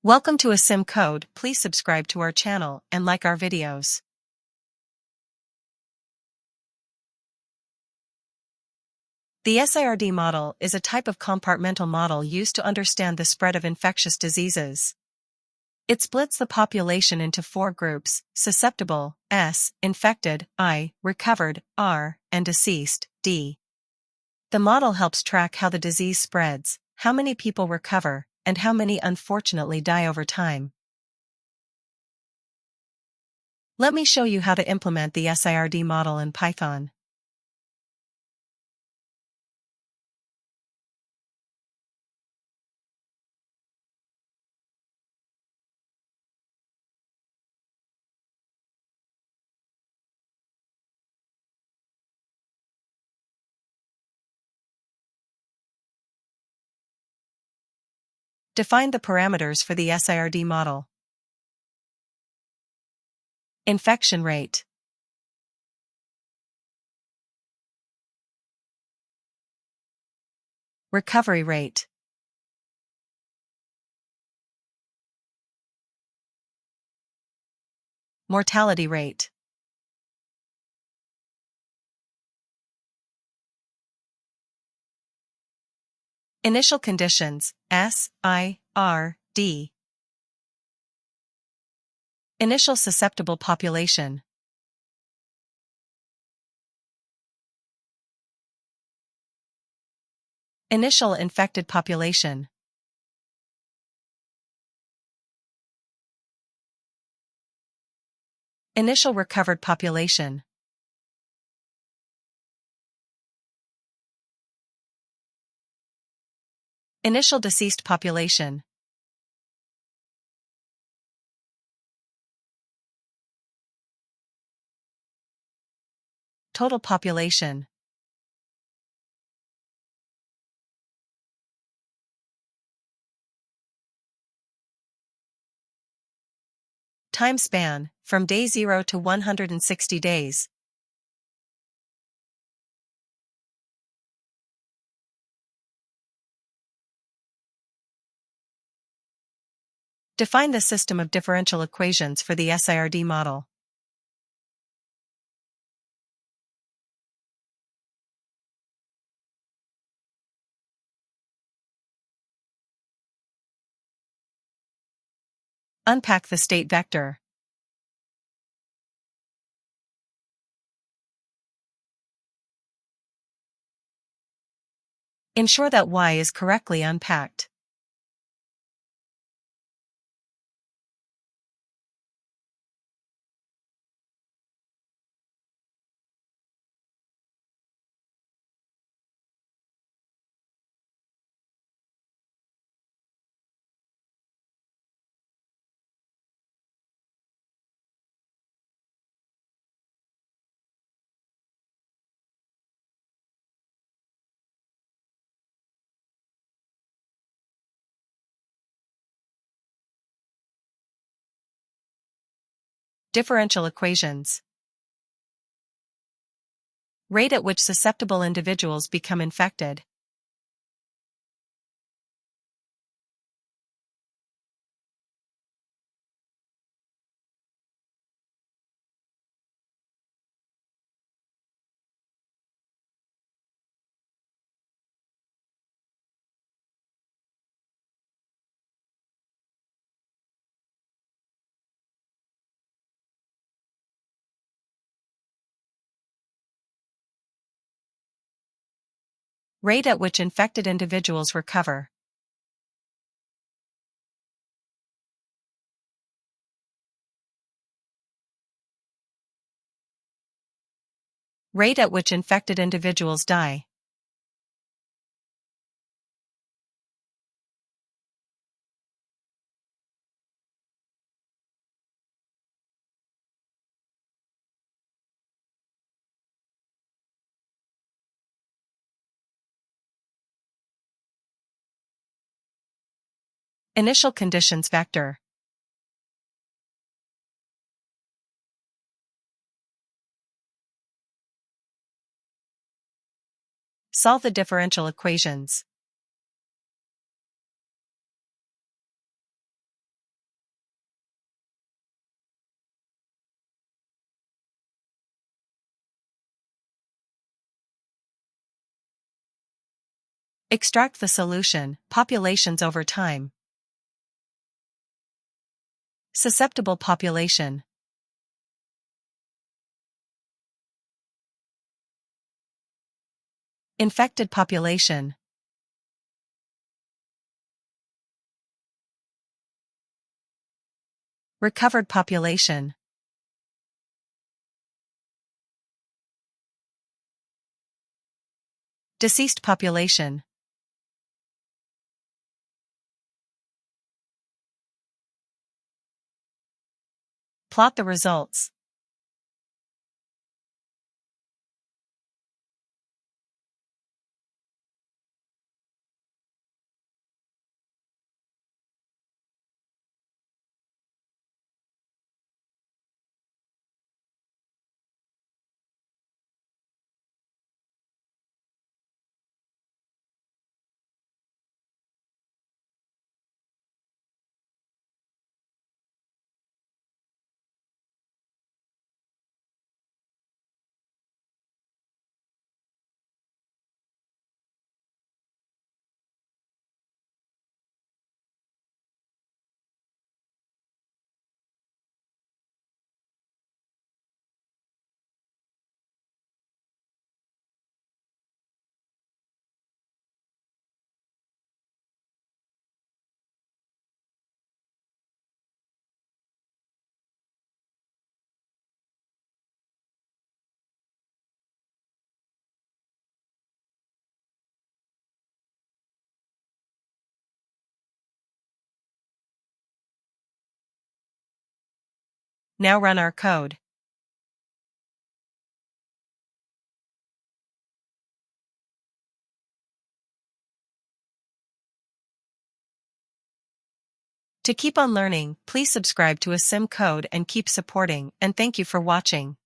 Welcome to a sim code. Please subscribe to our channel and like our videos. The SIRD model is a type of compartmental model used to understand the spread of infectious diseases. It splits the population into four groups: susceptible, S, infected, I, recovered, R, and deceased, D. The model helps track how the disease spreads, how many people recover, and how many unfortunately die over time. Let me show you how to implement the SIRD model in Python. Define the parameters for the SIRD model. Infection rate. Recovery rate. Mortality rate. Initial conditions, S, I, R, D. Initial susceptible population. Initial infected population. Initial recovered population. Initial deceased population. Total population. Time span, from day 0 to 160 days. Define the system of differential equations for the SIRD model. Unpack the state vector. Ensure that Y is correctly unpacked. Differential equations. Rate at which susceptible individuals become infected. Rate at which infected individuals recover. Rate at which infected individuals die. Initial conditions vector. Solve the differential equations. Extract the solution, populations over time. Susceptible population. Infected population. Recovered population. Deceased population. Plot the results. Now run our code. To keep on learning, please subscribe to a sim code and keep supporting, and thank you for watching.